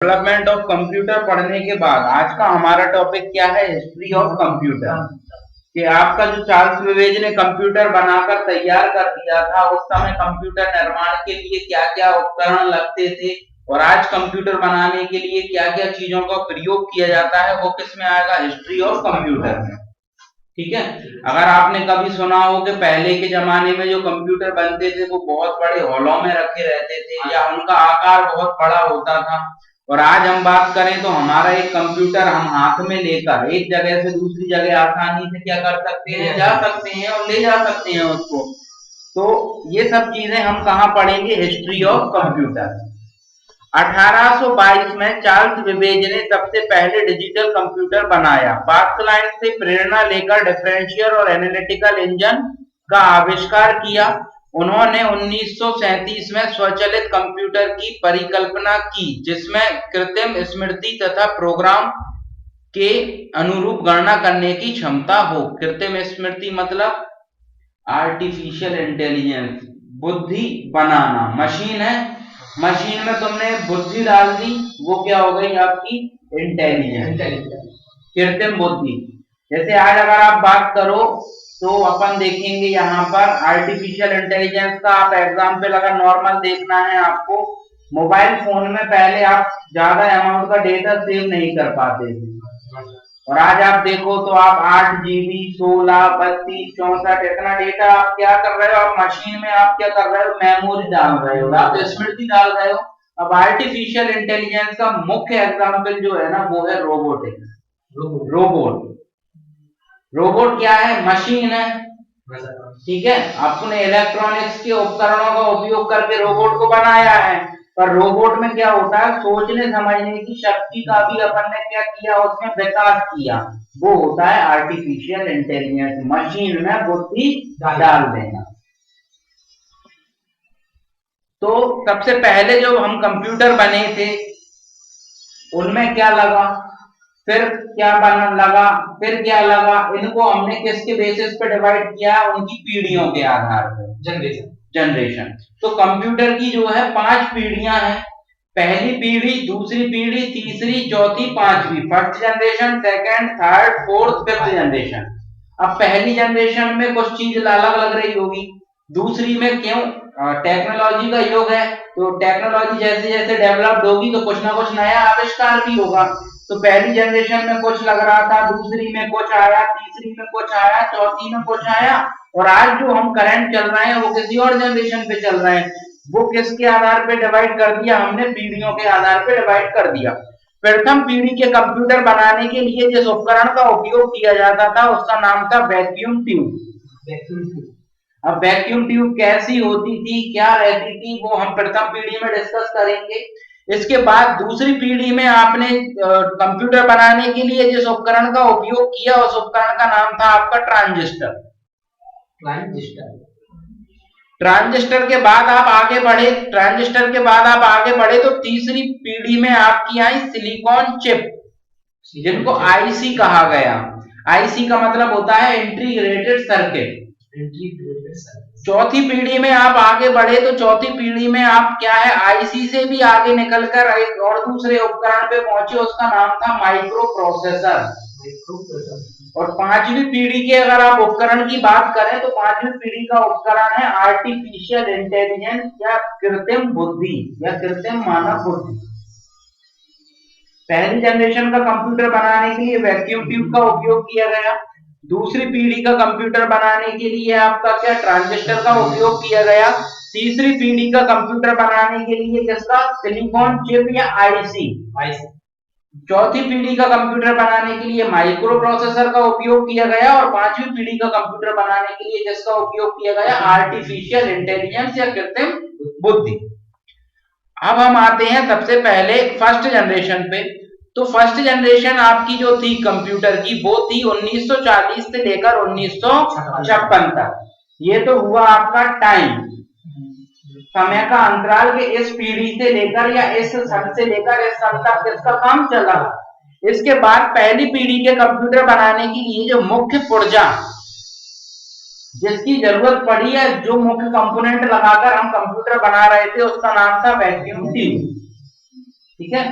Development of computer पढ़ने के बाद आज का हमारा टॉपिक क्या है? History of computer. कि आपका जो चार्ल्स बेबेज ने कंप्यूटर बनाकर तैयार कर दिया था, उस समय कंप्यूटर निर्माण के लिए क्या-क्या उपकरण लगते थे और आज कंप्यूटर बनाने के लिए क्या-क्या चीजों का प्रयोग किया जाता है, वो किसमें आएगा? हिस्ट्री ऑफ कंप्यूटर में। ठीक है। अगर आपने कभी सुना हो कि पहले के जमाने में जो कंप्यूटर बनते थे वो बहुत बड़े हॉलों में रखे रहते थे या उनका आकार बहुत बड़ा होता था, और आज हम बात करें तो हमारा एक कंप्यूटर हम हाथ में लेकर एक जगह से दूसरी जगह आसानी से क्या कर सकते हैं? जा सकते हैं और ले जा सकते हैं उसको। तो ये सब चीजें हम कहाँ पढ़ेंगे? History of computer. 1822 में चार्ल्स बेबेज ने सबसे पहले डिजिटल कंप्यूटर बनाया। पास्कल से प्रेरणा लेकर डिफरेंशियल और एनालिटिकल इंजन का आविष्कार किया। उन्होंने 1937 में स्वचालित कंप्यूटर की परिकल्पना की, जिसमें कृत्रिम स्मृति तथा प्रोग्राम के अनुरूप गणना करने की क्षमता हो। कृत्रिम स्मृति मतलब आर्टिफिशियल इंटेलिजेंस, बुद्धि बनाना। मशीन है, मशीन में तुमने बुद्धि डाल दी, वो क्या हो गई? आपकी इंटेलिजेंस, कृत्रिम बुद्धि। जैसे आज अगर आप बात करो तो अपन देखेंगे यहाँ पर आर्टिफिशियल इंटेलिजेंस का आप एग्जाम्पल अगर नॉर्मल देखना है आपको, मोबाइल फोन में पहले आप ज्यादा अमाउंट का डेटा सेव नहीं कर पाते थे, और आज आप देखो तो आप 8 GB 16 32 64 इतना डेटा आप क्या कर रहे हो? आप मशीन में आप क्या कर रहे हो? मेमोरी डाल रहे हो, आप स्मृति डाल रहे हो। अब आर्टिफिशियल इंटेलिजेंस का मुख्य एग्जाम्पल जो है ना, वो है रोबोटिक्स। रोबोट रोबोट क्या है? मशीन है। ठीक है, आपने इलेक्ट्रॉनिक्स के उपकरणों का उपयोग करके रोबोट को बनाया है, पर रोबोट में क्या होता है? सोचने समझने की शक्ति का भी अपन ने क्या किया? उसमें विकास किया। वो होता है आर्टिफिशियल इंटेलिजेंस, मशीन में बुद्धि डाल देना। तो सबसे पहले जो हम कंप्यूटर बने थे उनमें क्या लगा, फिर क्या बनने लगा, फिर क्या लगा, इनको हमने किसके बेसिस पे डिवाइड किया? उनकी पीढ़ियों के आधार पर, जनरेशन। तो कंप्यूटर की जो है 5 पीढ़ियां हैं। पहली पीढ़ी, दूसरी पीढ़ी, तीसरी, चौथी, पांचवी। First generation, second, third, fourth, fifth generation. अब पहली जनरेशन में कुछ चीज अलग लग रही होगी, दूसरी में क्यों? टेक्नोलॉजी का युग है, तो टेक्नोलॉजी जैसे जैसे डेवलप्ड होगी तो कुछ ना कुछ नया आविष्कार भी होगा। तो पहली जनरेशन में कुछ लग रहा था, दूसरी में कुछ आया, तीसरी में कुछ आया, चौथी में कुछ आया, और आज जो हम करंट चल रहे हैं वो किसी और जनरेशन पे चल रहे हैं। वो किसके आधार पे डिवाइड कर दिया हमने? पीढ़ियों के आधार पे डिवाइड कर दिया। प्रथम पीढ़ी के कंप्यूटर बनाने के लिए जिस उपकरण का उपयोग किया जाता था उसका नाम था वैक्यूम ट्यूब। अब वैक्यूम ट्यूब कैसी होती थी, क्या रहती थी, वो हम प्रथम पीढ़ी में डिस्कस करेंगे। इसके बाद दूसरी पीढ़ी में आपने कंप्यूटर बनाने के लिए जिस उपकरण का उपयोग किया उस उपकरण का नाम था आपका ट्रांजिस्टर। ट्रांजिस्टर के बाद आप आगे बढ़े, ट्रांजिस्टर के बाद आप आगे बढ़े तो तीसरी पीढ़ी में आपकी आई सिलिकॉन चिप, जिनको आईसी कहा गया। आईसी का मतलब होता है इंटीग्रेटेड सर्किट। चौथी पीढ़ी में आप आगे बढ़े तो चौथी पीढ़ी में आप क्या है? आईसी से भी आगे निकलकर एक और दूसरे उपकरण पे पहुंचे, उसका नाम था माइक्रो प्रोसेसर। और पांचवी पीढ़ी के अगर आप उपकरण की बात करें तो पांचवी पीढ़ी का उपकरण है आर्टिफिशियल इंटेलिजेंस या कृत्रिम बुद्धि या कृत्रिम मानव बुद्धि। पहली जनरेशन का कंप्यूटर बनाने के लिए वैक्यूम ट्यूब का उपयोग किया गया। दूसरी पीढ़ी का कंप्यूटर बनाने के लिए आपका क्या? ट्रांजिस्टर का उपयोग किया गया। तीसरी पीढ़ी का कंप्यूटर बनाने के लिए किसका? सिलिकॉन चिप या आईसी। चौथी पीढ़ी का कंप्यूटर बनाने के लिए माइक्रो प्रोसेसर का उपयोग किया गया, और पांचवी पीढ़ी का कंप्यूटर बनाने के लिए जिसका उपयोग किया गया? आर्टिफिशियल इंटेलिजेंस या कृत्रिम बुद्धि। अब हम आते हैं सबसे पहले फर्स्ट जनरेशन पे। तो फर्स्ट जनरेशन आपकी जो थी कंप्यूटर की वो थी 1940 से लेकर 1956 तक। ये तो हुआ आपका टाइम, समय का अंतराल के इस पीढ़ी से लेकर या इस सन से लेकर इस सन तक किसका काम चला। इसके बाद पहली पीढ़ी के कंप्यूटर बनाने के लिए जो मुख्य पुर्जा जिसकी जरूरत पड़ी है, जो मुख्य कंपोनेंट लगाकर हम कंप्यूटर बना रहे थे, उसका नाम था वैक्यूम ट्यूब। ठीक है,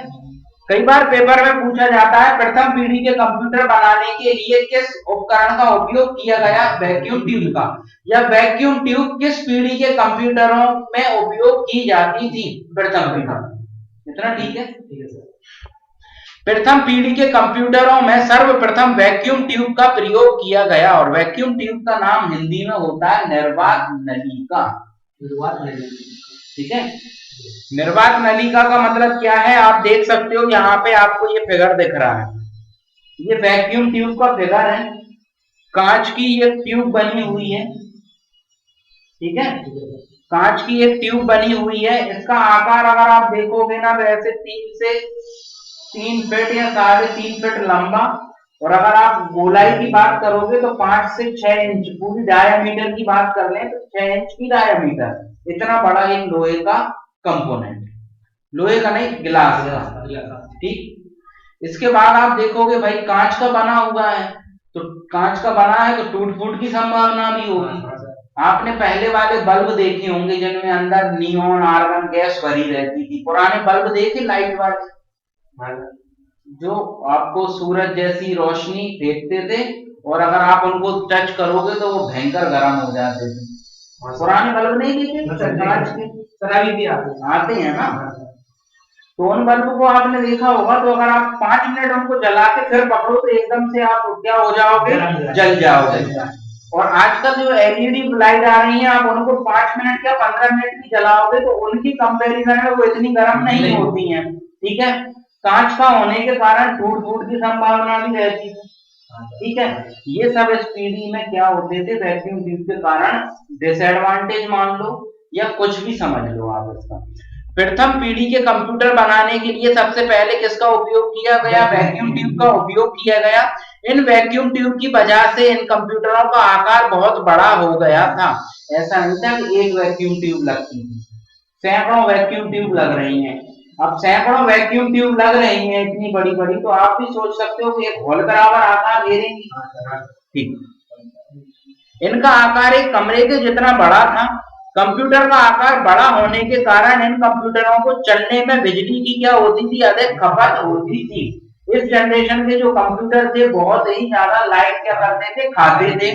कई बार पेपर में पूछा जाता है प्रथम पीढ़ी के कंप्यूटर बनाने के लिए किस उपकरण का उपयोग किया गया, वैक्यूम ट्यूब का। यह वैक्यूम ट्यूब किस पीढ़ी के कंप्यूटरों में उपयोग की जाती थी, प्रथम पीढ़ी। इतना ठीक है सर। प्रथम पीढ़ी के कंप्यूटरों में सर्वप्रथम वैक्यूम ट्यूब का प्रयोग किया गया और वैक्यूम ट्यूब का नाम हिंदी में होता है निर्वात नलिका। ठीक है, निर्वात नलिका का मतलब क्या है, आप देख सकते हो यहाँ पे आपको ये फिगर दिख रहा है, ये वैक्यूम ट्यूब का फिगर है, कांच की ये ट्यूब बनी हुई है। ठीक है, कांच की एक ट्यूब बनी हुई है, इसका आकार अगर आप देखोगे ना तो ऐसे 3 फीट या 3.5 फीट लंबा, और अगर आप गोलाई की बात करोगे तो 5 से 6 इंच, पूरी डायामीटर की बात कर लें तो 6 इंच की डायामीटर, इतना बड़ा एक लोहे का कंपोनेंट, लोहे का नहीं गिलास का। ठीक, इसके बाद आप देखोगे भाई कांच का बना हुआ है, तो कांच का बना है तो टूट फूट की संभावना भी होगी। आपने पहले वाले बल्ब देखे होंगे जिनमें अंदर नियोन आर्गन गैस भरी रहती थी, पुराने बल्ब देखे लाइट वाले, जो आपको सूरज जैसी रोशनी फेंकते थे और अगर आप उनको टच करोगे तो वो भयंकर गर्म हो जाते थे। पुराने बल्ब नहीं देखे कांच के, सराबी भी आते हैं ना, तो उन बल्ब को आपने देखा होगा, तो अगर आप 5 मिनट उनको जला के फिर पकड़ो तो एकदम से आप क्या हो जाओगे, जल जाओगे। और आजकल जो एलईडी लाइट आ रही है, आप उनको 5 मिनट या 15 मिनट की जलाओगे तो उनकी कंपैरिजन में वो इतनी गर्म नहीं होती हैं। ठीक है, कांच का होने के कारण टूट फूट की संभावना भी रहती है। ठीक है, ये सब इस पीढ़ी में क्या होते थे, वैक्यूम ट्यूब के कारण डिसएडवांटेज मान लो या कुछ भी समझ लो आप इसका। प्रथम पीढ़ी के कंप्यूटर बनाने के लिए सबसे पहले किसका उपयोग किया गया, वैक्यूम ट्यूब का उपयोग किया गया। इन वैक्यूम ट्यूब की वजह से इन कंप्यूटरों का आकार बहुत बड़ा हो गया था, ऐसा नहीं था कि एक वैक्यूम ट्यूब लगती थी, सैकड़ों वैक्यूम ट्यूब लग रही हैं। अब सैकड़ों वैक्यूम ट्यूब लग रही हैं इतनी बड़ी बड़ी, तो आप भी सोच सकते हो कि एक हॉल बराबर आकार घेरेंगी। ठीक, इनका आकार एक कमरे के जितना बड़ा था। कंप्यूटर का आकार बड़ा होने के कारण इन कंप्यूटरों को चलने में बिजली की क्या होती थी, अधिक खपत होती थी। इस जनरेशन के जो कंप्यूटर थे बहुत ही ज्यादा लाइट क्या करते थे, खाते थे।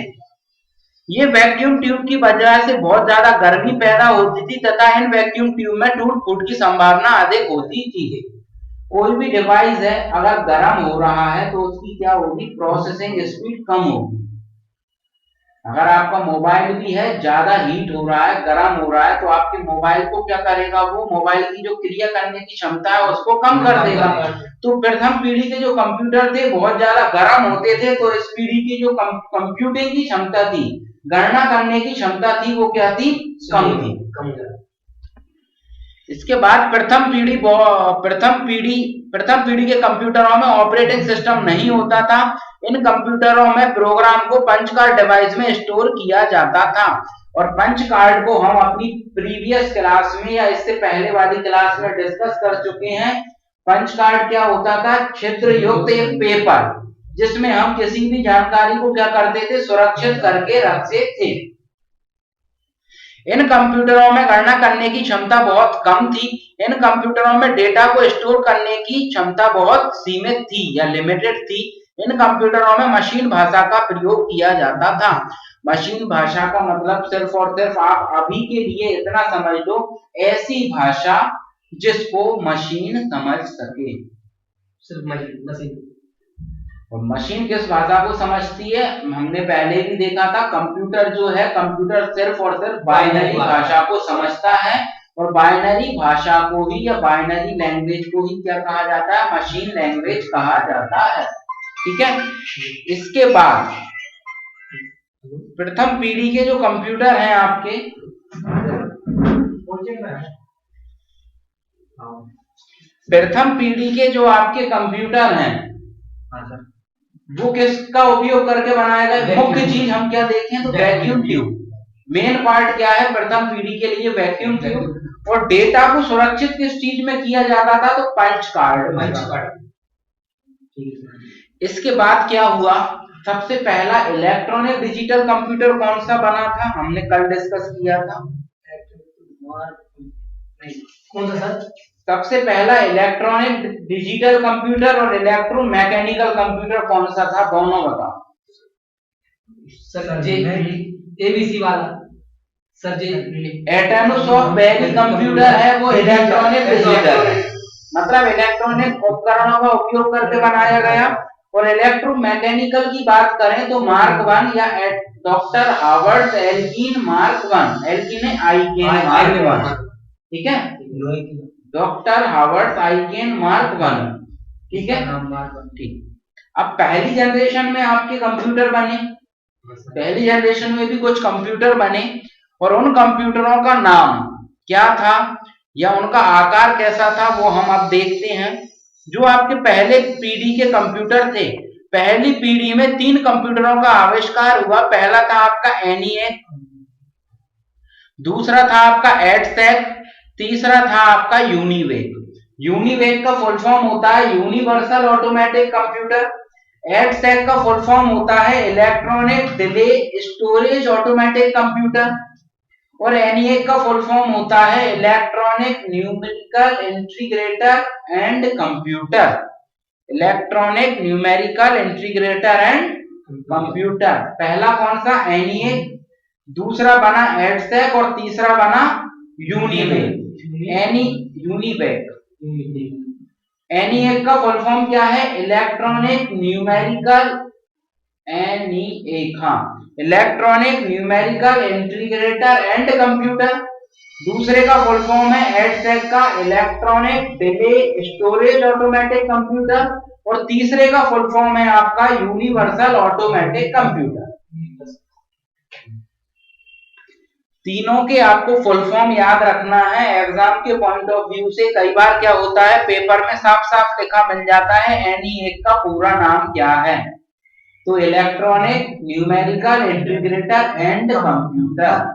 ये वैक्यूम ट्यूब की वजह से बहुत ज्यादा गर्मी पैदा होती थी तथा इन वैक्यूम ट्यूब में टूट फूट की संभावना अधिक होती थी। कोई भी डिवाइस है अगर गर्म हो रहा है तो उसकी क्या होगी, प्रोसेसिंग स्पीड कम होगी। अगर आपका मोबाइल भी है, ज्यादा हीट हो रहा है, गर्म हो रहा है, तो आपके मोबाइल को क्या करेगा, वो मोबाइल की जो क्रिया करने की क्षमता है उसको कम कर देगा। तो प्रथम पीढ़ी के जो कंप्यूटर थे बहुत ज्यादा गर्म होते थे, तो इस पीढ़ी की जो कंप्यूटिंग की क्षमता थी, गणना करने की क्षमता थी, वो क्या थी, कम थी। इसके बाद प्रथम पीढ़ी के कंप्यूटरों में ऑपरेटिंग सिस्टम नहीं होता था। इन कंप्यूटरों में प्रोग्राम को पंच कार्ड डिवाइस में स्टोर किया जाता था, और पंच कार्ड को हम अपनी प्रीवियस क्लास में या इससे पहले वाली क्लास में डिस्कस कर चुके हैं। पंच कार्ड क्या होता था, छिद्र युक्त एक पेपर जिसमें हम किसी भी जानकारी को क्या करते थे, सुरक्षित करके रखते थे। इन कंप्यूटरों में गणना करने की क्षमता बहुत कम थी। इन कंप्यूटरों में डेटा को स्टोर करने की क्षमता बहुत सीमित थी या लिमिटेड थी। इन कंप्यूटरों में मशीन भाषा का प्रयोग किया जाता था। मशीन भाषा का मतलब सिर्फ और सिर्फ आप अभी के लिए इतना समझ लो, ऐसी भाषा जिसको मशीन समझ सके। सिर्फ मशीन। और मशीन किस भाषा को समझती है, हमने पहले भी देखा था, कंप्यूटर जो है, कंप्यूटर सिर्फ और सिर्फ बाइनरी भाषा को समझता है, और बाइनरी भाषा को ही या बाइनरी लैंग्वेज को ही क्या कहा जाता है, मशीन लैंग्वेज कहा जाता है। ठीक है, इसके बाद प्रथम पीढ़ी के जो कंप्यूटर हैं आपके, प्रथम पीढ़ी के जो आपके कंप्यूटर हैं वो किसका उपयोग करके बनाया गया, मुख्य चीज हम क्या देखें तो वैक्यूम ट्यूब। मेन पार्ट क्या है प्रथम पीढ़ी के लिए, वैक्यूम ट्यूब। और डेटा को सुरक्षित किस चीज में किया जाता था, तो पंच कार्ड। इसके बाद क्या हुआ, सबसे पहला इलेक्ट्रॉनिक डिजिटल कंप्यूटर कौन सा बना था, हमने कल डिस्कस किया था, कौन सा सर, सबसे पहला इलेक्ट्रॉनिक डिजिटल कंप्यूटर और इलेक्ट्रोमैकेनिकल कंप्यूटर कौन सा था, दोनों बताओ। सर जे एबीसी वाला सर जे एटमॉस पहली कंप्यूटर है वो इलेक्ट्रॉनिक डिजिटल है, मतलब इलेक्ट्रॉनिक उपकरणों का उपयोग करके बनाया गया। और इलेक्ट्रोमैकेनिकल की बात करें तो मार्क 1 या doctor Harvard Elkin Mark 1, Elkin है आइकेन मार्क 1, ठीक है, डॉक्टर हार्वर्ड आइकेन मार्क 1, ठीक है, ठीक। अब पहली जनरेशन में आपके कंप्यूटर बने, पहली जनरेशन में भी कुछ कंप्यूटर बने और उन कंप्यूटरों का नाम क्या था या उनका आकार कैसा था वो हम अब देखते हैं। जो आपके पहले पीढ़ी के कंप्यूटर थे, पहली पीढ़ी में 3 कंप्यूटरों का आविष्कार हुआ। पहला था आपका ENIAC, दूसरा था आपका EDSEC, तीसरा था आपका यूनिवेक। यूनिवेक का फुल फॉर्म होता है यूनिवर्सल ऑटोमेटिक कंप्यूटर, EDSEC का फुल फॉर्म होता है electronic delay storage automatic computer और ENIAC का फुल फॉर्म होता है electronic numerical integrator and computer, electronic numerical integrator and computer. पहला कौन सा, ENIAC, दूसरा बना EDSEC और तीसरा बना यूनिवेक। ENIAC का फुल फॉर्म क्या है, इलेक्ट्रॉनिक न्यूमेरिकल ENIAC, हाँ, electronic numerical integrator and computer. दूसरे का फुल फॉर्म है EDSEC का electronic delay storage automatic computer और तीसरे का फुल फॉर्म है आपका यूनिवर्सल ऑटोमेटिक कंप्यूटर। तीनों के आपको फुल फॉर्म याद रखना है एग्जाम के पॉइंट ऑफ व्यू से। कई बार क्या होता है पेपर में साफ साफ लिखा मिल जाता है ENIAC का पूरा नाम क्या है, तो electronic numerical integrator and computer,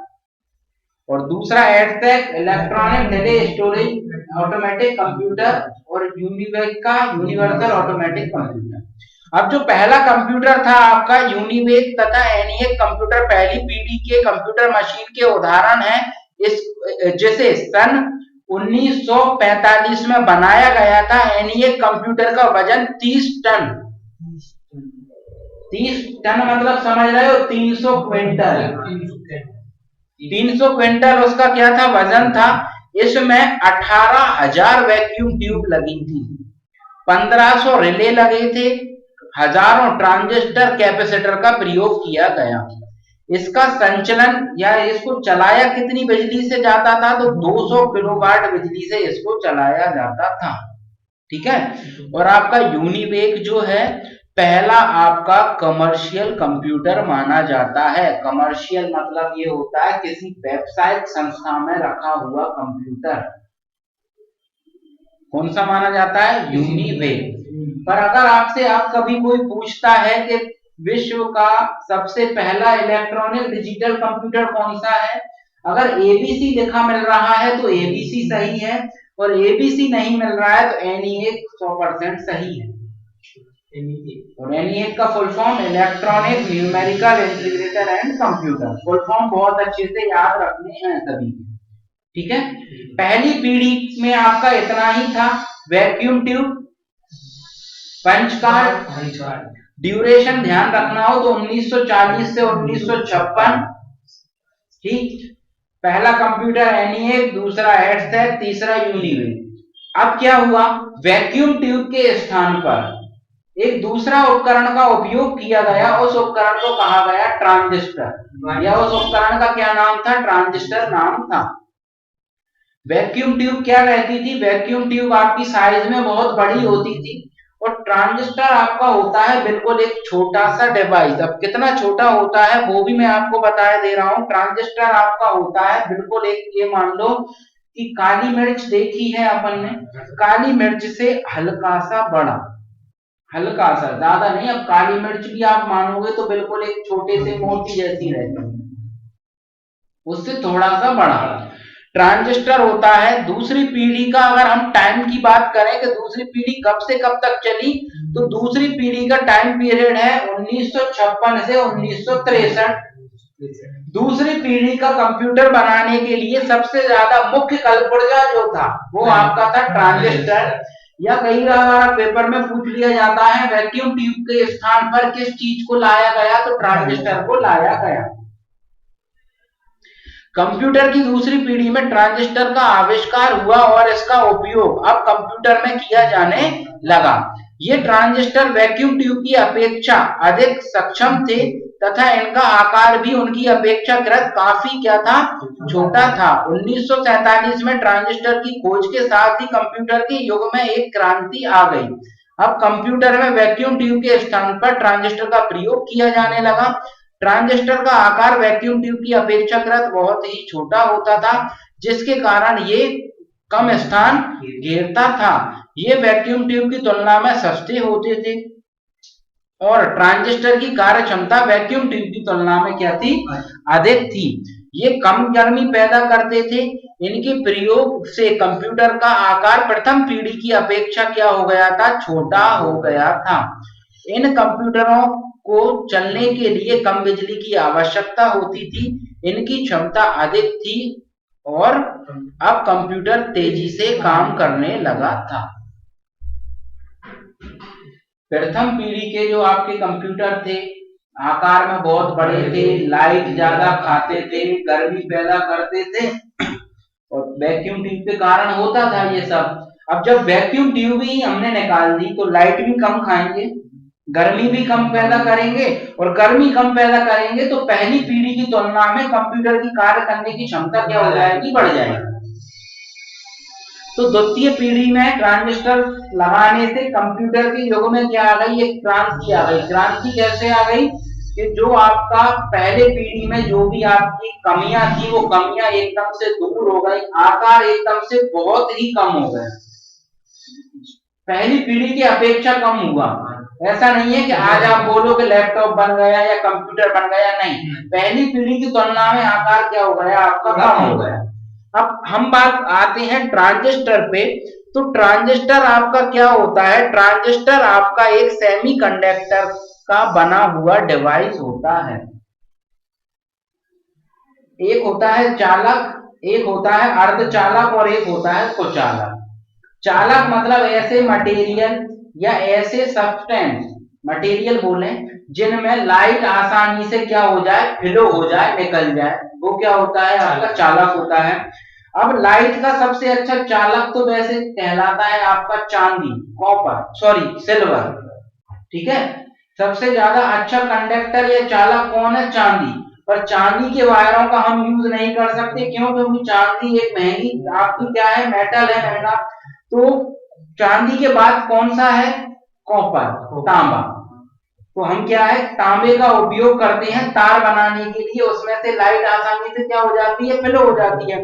और दूसरा EDSEC electronic delay storage automatic computer और यूनिवेक का यूनिवर्सल ऑटोमेटिक कंप्यूटर। अब जो पहला कंप्यूटर था आपका यूनिवेक तथा ENIAC कंप्यूटर पहली पीढ़ी के कंप्यूटर मशीन के उदाहरण है। इस जिसे सन 1945 में बनाया गया था। ENIAC कंप्यूटर का वजन 30 टन, 30 टन मतलब समझ रहे हो 300 क्विंटल, 300 क्विंटल उसका क्या था, वजन था। इसमें 18,000 वैक्यूम ट्यूब लगी थी, 1500 रिले लगे थे, हजारों ट्रांजिस्टर कैपेसिटर का प्रयोग किया गया। इसका संचलन या इसको चलाया कितनी बिजली से जाता था, तो 200 किलोवाट बिजली से इसको चलाया जाता था, ठीक है। और आपका यूनिवेक जो है पहला आपका कमर्शियल कंप्यूटर माना जाता है। कमर्शियल मतलब ये होता है किसी व्यावसायिक संस्था में रखा हुआ कंप्यूटर। कौन सा माना जाता है, यूनिवेक। पर अगर आपसे आप कभी कोई पूछता है कि विश्व का सबसे पहला इलेक्ट्रॉनिक डिजिटल कंप्यूटर कौन सा है, अगर ABC लिखा मिल रहा है तो ABC सही है और ABC नहीं मिल रहा है तो ENIAC 100% सही है। और ENIAC का full form electronic numerical integrator and computer. Full form बहुत अच्छे से याद रखने हैं सभी, ठीक है। पहली पीढ़ी में आपका इतना ही था, vacuum tube, punch card, duration ध्यान रखना हो तो 1940 से 1956, ठीक। पहला कंप्यूटर ENIAC, दूसरा EDSEC, तीसरा यूनिवेक। अब क्या हुआ, वैक्यूम ट्यूब के स्थान पर एक दूसरा उपकरण का उपयोग किया गया। उस उपकरण को कहा गया ट्रांजिस्टर, या उस उपकरण का क्या नाम था, ट्रांजिस्टर नाम था। वैक्यूम ट्यूब क्या रहती थी, वैक्यूम ट्यूब आपकी साइज में बहुत बड़ी होती थी और ट्रांजिस्टर आपका होता है बिल्कुल एक छोटा सा डिवाइस। अब कितना छोटा होता है वो भी मैं आपको बता दे रहा हूं। ट्रांजिस्टर आपका होता है बिल्कुल एक, ये मान लो कि काली मिर्च देखी है अपन ने, काली मिर्च से हल्का सा बड़ा, हल्का सा, ज्यादा नहीं। अब काली मिर्च भी आप मानोगे तो बिल्कुल एक छोटे से मोती जैसी रहती है, उससे थोड़ा सा बड़ा ट्रांजिस्टर होता है। दूसरी पीढ़ी का अगर हम टाइम की बात करें कि दूसरी पीढ़ी कब से कब तक चली, तो दूसरी पीढ़ी का टाइम पीरियड है 1956 से 1963, दूसरी पीढ़ी का कंप्यूटर बनाने के लिए सबसे ज्यादा मुख्य कलपुर्जा जो था वो आपका था ट्रांजिस्टर, या कई बार पेपर में पूछ लिया जाता है वैक्यूम ट्यूब के स्थान पर किस चीज को लाया गया, तो ट्रांजिस्टर को लाया गया। कंप्यूटर की दूसरी पीढ़ी में ट्रांजिस्टर का आविष्कार हुआ और इसका उपयोग अब कंप्यूटर में किया जाने लगा। ये ट्रांजिस्टर वैक्यूम ट्यूब की अपेक्षा अधिक सक्षम थे तथा इनका आकार भी उनकी अपेक्षाकृत काफी क्या था, छोटा था। 1947 में ट्रांजिस्टर की खोज के साथ ही कंप्यूटर के युग में एक क्रांति आ गई। अब कंप्यूटर में वैक्यूम ट्यूब के स्थान पर ट्रांजिस्टर का प्रयोग किया जाने लगा। ट्रांजिस्टर का आकार वैक्यूम ट्यूब की अपेक्षाकृत बहुत ही छोटा होता था, जिसके कारण ये कम स्थान घेरता था। ये वैक्यूम ट्यूब की तुलना में सस्ते होते थे और ट्रांजिस्टर की कार्य क्षमता वैक्यूम ट्यूब की तुलना में क्या थी, अधिक थी। ये कम गर्मी पैदा करते थे। इनके प्रयोग से कंप्यूटर का आकार प्रथम पीढ़ी की अपेक्षा क्या हो गया था, छोटा हो गया था। इन कंप्यूटरों को चलने के लिए कम बिजली की आवश्यकता होती थी, इनकी क्षमता अधिक थी और अब कंप्यूटर तेजी से काम करने लगा था। प्रथम पीढ़ी के जो आपके कंप्यूटर थे आकार में बहुत बड़े थे, लाइट ज्यादा खाते थे, गर्मी पैदा करते थे और वैक्यूम ट्यूब के कारण होता था ये सब। अब जब वैक्यूम ट्यूब ही हमने निकाल दी तो लाइट भी कम खाएंगे, गर्मी भी कम पैदा करेंगे और गर्मी कम पैदा करेंगे तो पहली पीढ़ी की तुलना में कंप्यूटर की कार्य करने की क्षमता क्या हो जाएगी, बढ़ जाएगी। तो द्वितीय पीढ़ी में ट्रांजिस्टर लगाने से कंप्यूटर के युग में क्या आ गई, एक क्रांति आ गई। क्रांति कैसे आ गई कि जो आपका पहले पीढ़ी में जो भी आपकी कमियां थी वो कमियां एकदम से दूर हो गई, आकार एकदम से बहुत ही कम हो गया, पहली पीढ़ी की अपेक्षा कम हुआ। ऐसा नहीं है कि आज आप बोलो कि लैपटॉप बन गया या कंप्यूटर बन गया, नहीं, पहली पीढ़ी की तुलना में आकार क्या हो गया, आपका कम हो गया। अब हम बात आते हैं ट्रांजिस्टर पे। तो ट्रांजिस्टर आपका क्या होता है, ट्रांजिस्टर आपका एक सेमीकंडक्टर का बना हुआ डिवाइस होता है। एक होता है चालक, एक होता है अर्धचालक और एक होता है कुचालक। चालक मतलब ऐसे मटेरियल या ऐसे सब्सटेंस, मटेरियल बोले जिनमें लाइट आसानी से क्या हो जाए, फ्लो हो जाए, निकल जाए, वो क्या होता है, आपका चालक होता है। अब लाइट का सबसे अच्छा चालक तो वैसे कहलाता है आपका चांदी, कॉपर, सॉरी सिल्वर, ठीक है। सबसे ज्यादा अच्छा कंडक्टर या चालक कौन है, चांदी। पर चांदी के वायरों का हम यूज नहीं कर सकते, क्यों, क्योंकि चांदी एक महंगी आपकी क्या है, मेटल है, महंगा। तो चांदी के बाद कौन सा है, कॉपर, तांबा। तो हम क्या है, तांबे का उपयोग करते हैं तार बनाने के लिए, उसमें से लाइट आसानी से क्या हो जाती है, फ्लो हो जाती है।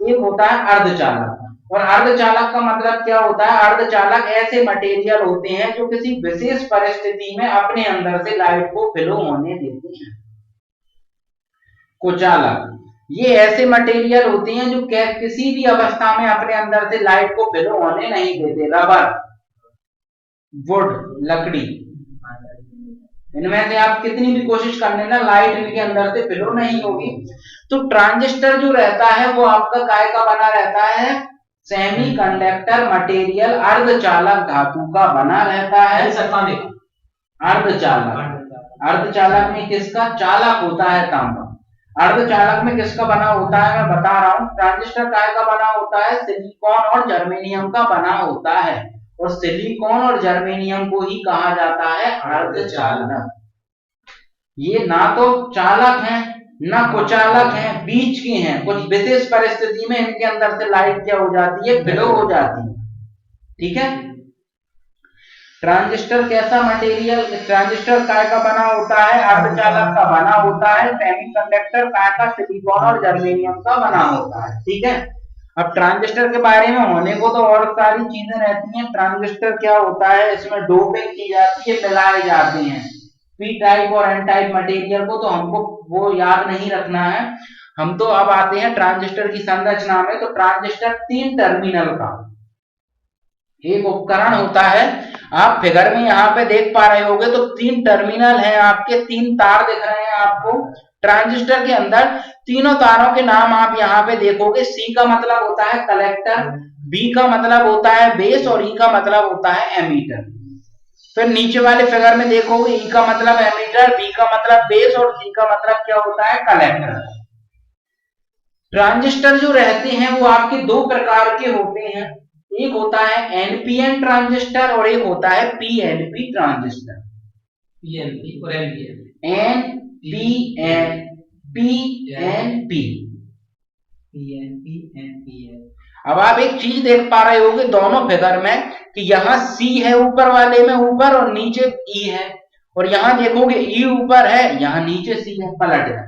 एक होता है अर्धचालक, और अर्धचालक का मतलब क्या होता है, अर्धचालक ऐसे मटेरियल होते हैं जो किसी विशेष परिस्थिति में अपने अंदर से लाइट को फ्लो होने देते हैं। कुचालक, ये ऐसे मटेरियल होते हैं जो किसी भी अवस्था में अपने अंदर से लाइट को फ्लो होने नहीं देते। रबर, वुड, लकड़ी, इनमें से आप कितनी भी कोशिश कर लेना, लाइट इनके अंदर से फ्लो नहीं होगी। तो ट्रांजिस्टर जो रहता है वो आपका काय का बना रहता है, सेमीकंडक्टर मटेरियल, अर्धचालक धातु का बना रहता है। अर्धचालक, अर्धचालक में किसका चालक होता है, तांबा। अर्धचालक में किसका बना होता है, मैं बता रहा हूं। ट्रांजिस्टर काय का बना होता है, सिलिकॉन और जर्मेनियम का बना होता है, और सिलिकॉन और जर्मेनियम को ही कहा जाता है अर्धचालक। ये ना तो चालक हैं ना कुचालक हैं, बीच के हैं। कुछ विशेष परिस्थिति में इनके अंदर से लाइट क्या हो जाती है, फ्लो हो जाती है, ठीक है। ट्रांजिस्टर कैसा मटेरियल, ट्रांजिस्टर काय का बना होता है, अर्धचालक का बना होता है। सेमीकंडक्टर काय का, सिलिकॉन और जर्मेनियम का बना होता है, ठीक है। अब ट्रांजिस्टर के बारे में होने को तो और सारी चीजें रहती हैं। ट्रांजिस्टर क्या होता है, इसमें डोपिंग की जाती है, मिलाए जाते हैं पी टाइप और एन टाइप मटेरियल को, तो हमको वो याद नहीं रखना है। हम तो अब आते हैं ट्रांजिस्टर की संरचना में। तो ट्रांजिस्टर 3 टर्मिनल का एक उपकरण होता है। आप फिगर में यहाँ पे देख पा रहे होगे, तो 3 टर्मिनल हैं आपके, 3 तार दिख रहे हैं आपको, ट्रांजिस्टर के अंदर तीनों तारों के नाम आप यहाँ पे देखोगे। सी का मतलब होता है कलेक्टर, बी का मतलब होता है बेस और ई का मतलब होता है एमीटर। फिर नीचे वाले फिगर में देखोगे ई का मतलब एमीटर, बी का मतलब बेस और सी का मतलब क्या होता है कलेक्टर। ट्रांजिस्टर जो रहते हैं वो आपके दो प्रकार के होते हैं, एक होता है एनपीएन ट्रांजिस्टर और एक होता है पीएनपी ट्रांजिस्टर। पीएनपी और NPN. NPN PNP PNP NPN. अब आप एक चीज देख पा रहे होगे दोनों फिगर में कि यहाँ सी है ऊपर वाले में ऊपर और नीचे ई है, और यहाँ देखोगे ई ऊपर है यहाँ नीचे सी है, पलट है,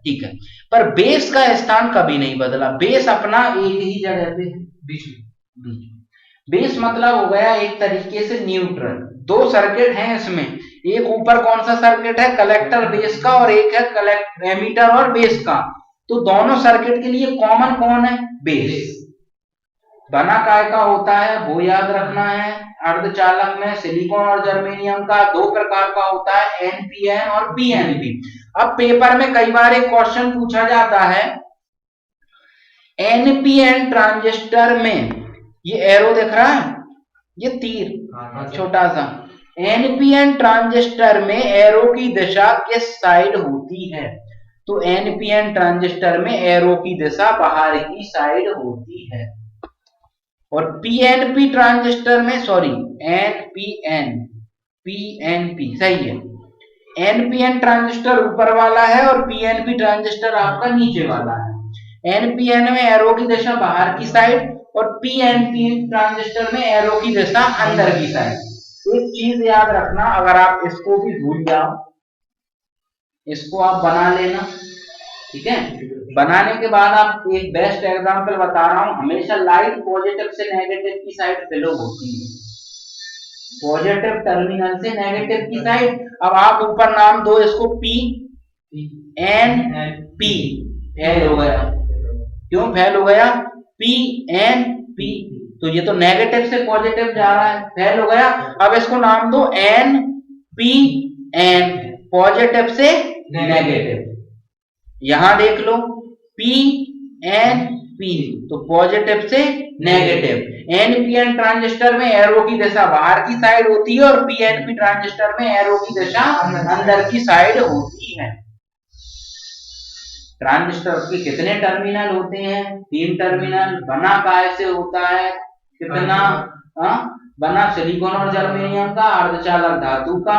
ठीक है। पर बेस का स्थान कभी नहीं बदला, बेस अपना एक ही जगह पे है, बीच में। बेस मतलब हो गया एक तरीके से न्यूट्रल। दो सर्किट हैं इसमें, एक ऊपर कौन सा सर्किट है कलेक्टर बेस का और एक है एमीटर और बेस का, तो दोनों सर्किट के लिए कॉमन कौन है बेस। बना काय का होता है वो याद रखना है। अर्धचालक में सिलिकॉन और जर्मेनियम का दो प्रकार का होता है, एनपीएन और पीएनपी। अब पेपर में कई बार एक क्वेश्चन पूछा जाता है, एनपीएन ट्रांजिस्टर में, ये एरो दिख रहा है, ये तीर छोटा सा, एनपीएन ट्रांजिस्टर में एरो की दिशा किस साइड होती है, तो एनपीएन ट्रांजिस्टर में एरो की दिशा बाहर की साइड होती है। और पीएनपी ट्रांजिस्टर में, सॉरी एनपीएन, पीएनपी सही है, एनपीएन ट्रांजिस्टर ऊपर वाला है और पीएनपी ट्रांजिस्टर आपका नीचे वाला है। एनपीएन में एरो की दिशा बाहर की साइड और पीएनपी ट्रांजिस्टर में एरो की दिशा अंदर की साइड। एक चीज याद रखना, अगर आप इसको भी भूल जाओ, इसको आप बना लेना, ठीक है। बनाने के बाद आप एक बेस्ट एग्जांपल बता रहा हूं, हमेशा लाइट पॉजिटिव से नेगेटिव की साइड फ्लो होती है, पॉजिटिव टर्मिनल से नेगेटिव की साइड। अब आप ऊपर नाम दो इसको पी एन पी, फेल हो गया, क्यों फेल हो गया, पी एन पी, तो ये तो नेगेटिव से पॉजिटिव जा रहा है, फेल हो गया। अब इसको नाम दो एन पी एन, पॉजिटिव से नेगेटिव, यहां देख लो पी एन पी, तो पॉजिटिव से नेगेटिव। एनपीएन ट्रांजिस्टर में एरो की दिशा बाहर की साइड होती है और पीएनपी ट्रांजिस्टर में एरो की दिशा अंदर की साइड होती है। ट्रांजिस्टर के कितने टर्मिनल होते हैं, 3 टर्मिनल। बना काय से होता है, कितना बना सिलिकॉन और जर्मेनियम का, अर्धचालक धातु का।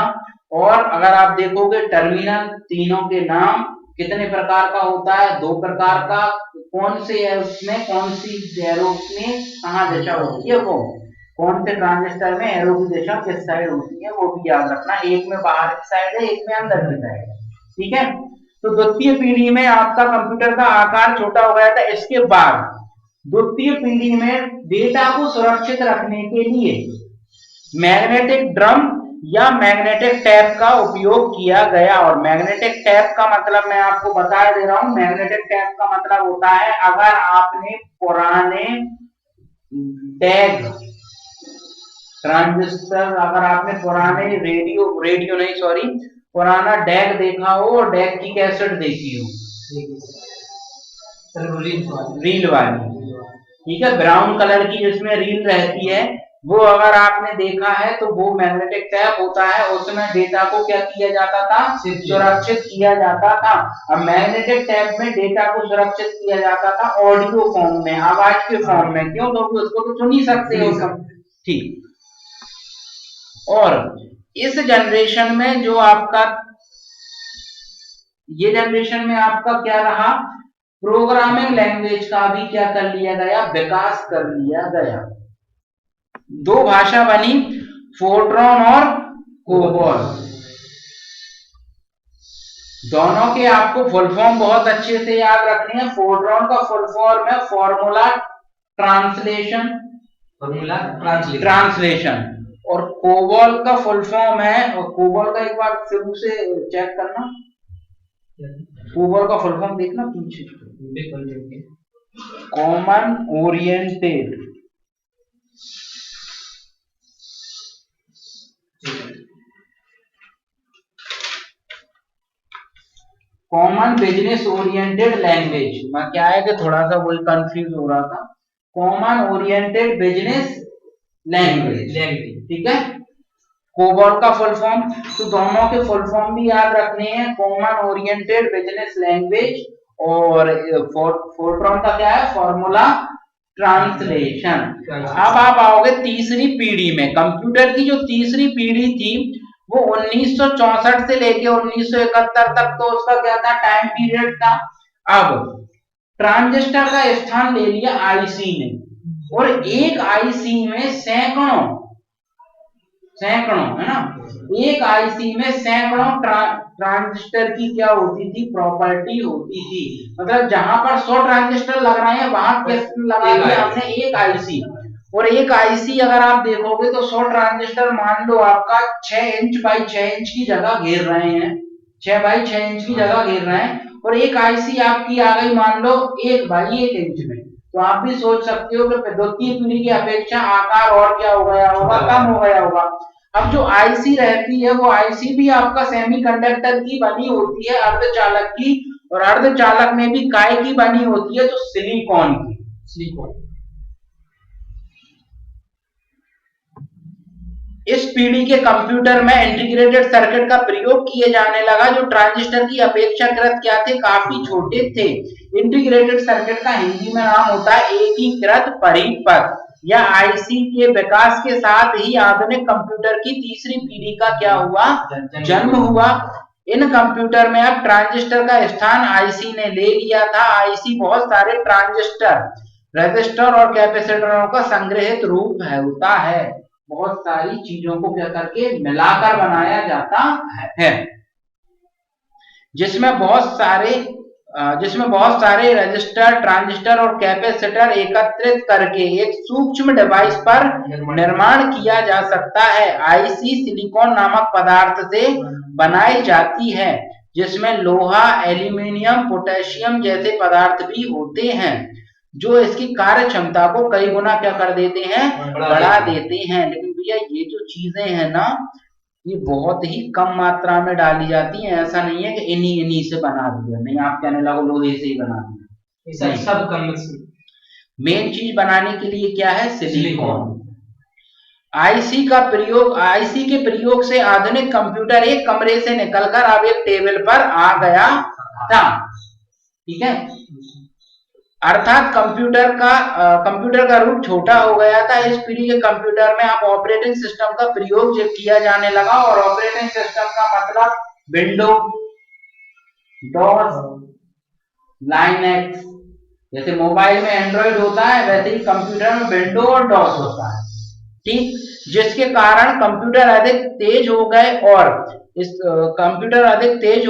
और अगर आप देखोगे टर्मिनल तीनों के नाम कितने प्रकार का होता है, 2 प्रकार का। कौन से है उसमें, कौन सी एरो में कहां दिशा होती है, वो कौन से ट्रांजिस्टर में एरो की दिशा किस साइड होती है, वो भी याद रखना। एक में बाहर की साइड है, एक में अंदर की साइड है, ठीक है। तो द्वितीय पीढ़ी में आपका कंप्यूटर का आकार छोटा हो गया था। इसके बाद द्वितीय पीढ़ी में डेटा को सुरक्षित रखने के लिए मैग्नेटिक ड्रम या मैग्नेटिक टैप का उपयोग किया गया। और मैग्नेटिक टैप का मतलब मैं आपको बता दे रहा हूं, मैग्नेटिक टैप का मतलब होता है, अगर आपने पुराने डैग ट्रांजिस्टर, अगर आपने पुराने रेडियो नहीं सॉरी पुराना डैग देखा हो और डैग की कैसेट देखी हो, रील वाली, ठीक है, ब्राउन कलर की जिसमें रील रहती है, वो अगर आपने देखा है तो वो मैग्नेटिक टैप होता है। उसमें डेटा को क्या किया जाता था, सुरक्षित किया जाता था। अब मैग्नेटिक टैप में डेटा को सुरक्षित किया जाता था ऑडियो फॉर्म में, आवाज के फॉर्म में, क्यों, क्योंकि उसको तो सुन ही सकते हो सब, ठीक। और इस जनरेशन में जो आपका, ये जनरेशन में आपका क्या रहा, प्रोग्रामिंग लैंग्वेज का भी क्या कर लिया गया, विकास कर लिया गया। 2 भाषा बनी, फोर्ट्रॉन और कोबॉल। दोनों के आपको फुल फॉर्म बहुत अच्छे से याद रखनी है। फोर्ट्रॉन का फुल फॉर्म है फॉर्मूला ट्रांसलेशन, और कोबॉल का फुल फॉर्म है, और कोबॉल का एक बार शुरू से चेक करना, कोबॉल का फुल फॉर्म देखना पीछे, common oriented common business oriented language में क्या है कि थोड़ा सा वही कंफ्यूज हो रहा था, कॉमन ओरिएंटेड बिजनेस लैंग्वेज, ठीक है। कोबॉल का फुल फॉर्म, तो दोनों के फुल फॉर्म भी याद रखने हैं, कॉमन ओरिएंटेड बिजनेस लैंग्वेज, और फोरट्रॉन का क्या है, फॉर्मूला ट्रांसलेशन। अब आप आओगे तीसरी पीढ़ी में, कंप्यूटर की जो तीसरी पीढ़ी थी वो 1964 से लेके 1971 तक, तो उसका क्या था, टाइम पीरियड था। अब ट्रांजिस्टर का स्थान ले लिया आईसी ने, और एक आईसी में सैकड़ों सैकड़ों, है ना, एक आईसी में सैकड़ों ट्रांजिस्टर की क्या होती थी, प्रॉपर्टी होती थी। मतलब जहां पर 100 ट्रांजिस्टर लग रहे हैं वहां लगा दिया हमने एक आईसी, और एक आईसी अगर आप देखोगे तो 100 ट्रांजिस्टर मान लो आपका 6 इंच बाई 6 इंच की जगह घेर रहे हैं, 6 बाई 6 इंच की जगह घेर रहे हैं, और एक आईसी आपकी आ गई मान लो 1 बाई 1 इंच में। तो आप भी सोच सकते हो कि द्वितीय पीढ़ी की अपेक्षा आकार और क्या हो गया होगा, कम हो गया होगा। अब जो आईसी रहती है वो आईसी भी आपका सेमीकंडक्टर की बनी होती है, अर्धचालक की, और अर्धचालक में भी काय की बनी होती है, तो सिलिकॉन की। इस पीढ़ी के कंप्यूटर में इंटीग्रेटेड सर्किट का प्रयोग किए जाने लगा, जो ट्रांजिस्टर की अपेक्षाकृत क्या थे, काफी छोटे थे। इंटीग्रेटेड सर्किट का हिंदी में नाम होता है एकीकृत परिपथ। या आईसी के विकास के साथ ही आधुनिक कंप्यूटर की तीसरी पीढ़ी का क्या हुआ, जन्म हुआ। इन कंप्यूटर में अब ट्रांजिस्टर का स्थान आईसी ने ले लिया था। आईसी बहुत सारे ट्रांजिस्टर, रजिस्टर और कैपेसिटरों का संग्रहित रूप होता है। बहुत सारी चीजों को क्या करके मिलाकर बनाया जाता है, जिसमें बहुत सारे रजिस्टर, ट्रांजिस्टर और कैपेसिटर एकत्रित करके एक सूक्ष्म डिवाइस पर निर्माण किया जा सकता है। आईसी सिलिकॉन नामक पदार्थ से बनाई जाती है, जिसमें लोहा, एल्यूमीनियम, पोटेशियम जैसे पदार्थ भी होते हैं, जो इसकी कार्य क्षमता को कई गुना क्या कर देते हैं, बढ़ा देते हैं। लेकिन भैया ये जो चीजें हैं ना, ये बहुत ही कम मात्रा में डाली जाती हैं। ऐसा नहीं है कि इन्हीं से बना दिया, नहीं आप कहने लगो लोहे से ही बना दिया, सब कम। मेन चीज बनाने के लिए क्या है, सिलिकॉन। आईसी के प्रयोग से आधुनिक कंप्यूटर एक कमरे से निकलकर अब एक टेबल पर आ गया था, ठीक है। अर्थात कंप्यूटर का रूप छोटा हो गया था। इस पीढ़ी के कंप्यूटर में अब ऑपरेटिंग सिस्टम का प्रयोग किया जाने लगा, और ऑपरेटिंग सिस्टम का मतलब विंडो, डॉस, लाइनक्स। जैसे मोबाइल में एंड्रॉइड होता है, वैसे ही कंप्यूटर में विंडो और डॉस होता है, ठीक। जिसके कारण कंप्यूटर अधिक तेज हो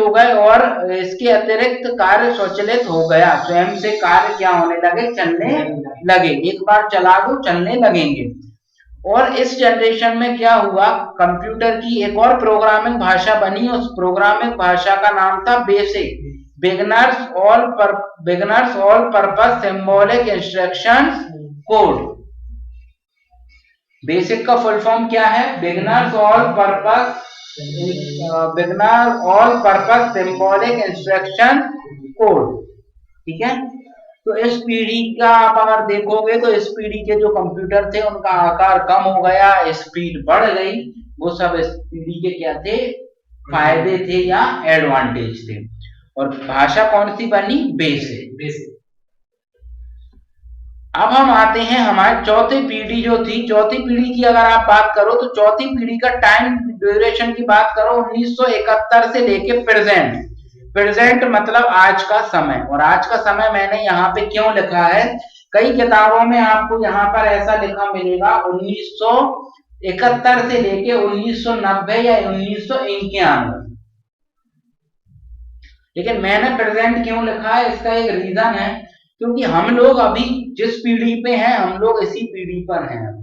गए, और इसके अतिरिक्त कार्य स्वचालित हो गया। स्वयं से कार्य क्या होने लगे, चलने लगे। एक बार चला दो चलने लगेंगे। और इस जनरेशन में क्या हुआ, कंप्यूटर की एक और प्रोग्रामिंग भाषा बनी। उस प्रोग्रामिंग भाषा का नाम था basic, beginners all purpose symbolic instruction code. Basic का फुल फॉर्म क्या है, beginners all purpose symbolic instruction code, ठीक है। तो इस पीढ़ी का आप अगर देखोगे तो इस पीढ़ी के जो कंप्यूटर थे उनका आकार कम हो गया, स्पीड बढ़ गई। वो सब इस पीढ़ी के क्या थे, फायदे थे या एडवांटेज थे। और भाषा कौन सी बनी, बेसिक। अब हम आते हैं हमारे चौथी पीढ़ी जो थी। चौथी पीढ़ी की अगर आप बात करो तो चौथी पीढ़ी का टाइम ड्यूरेशन की बात करो 1971 से लेके प्रेजेंट मतलब आज का समय। और आज का समय मैंने यहाँ पे क्यों लिखा है, कई किताबों में आपको यहाँ पर ऐसा लिखा मिलेगा 1971 से लेके 1990 या 1991, लेकिन मैंने प्रेजेंट क्यों लिखा है, इसका एक रीजन है, क्योंकि हम लोग अभी जिस पीढ़ी पे हैं, हम लोग इसी पीढ़ी पर हैं।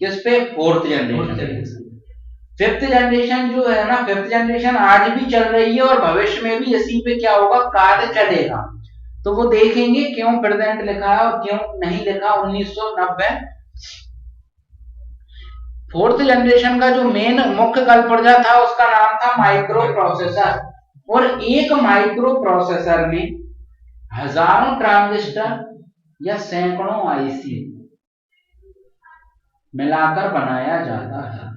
किस पे, फोर्थ जनरेशन। फिफ्थ जनरेशन जो है ना, फिफ्थ जनरेशन आज भी चल रही है और भविष्य में भी इसी पे क्या होगा, कार्य चलेगा। तो वो देखेंगे क्यों प्रेजेंट लिखा है और क्यों नहीं लिखा 1990। फोर्थ जनरेशन का जो मेन मुख्य कलपुर्जा था उसका नाम था माइक्रो प्रोसेसर। और एक माइक्रो प्रोसेसर में हजारों ट्रांजिस्टर या सैकड़ों आईसी मिलाकर बनाया जाता है।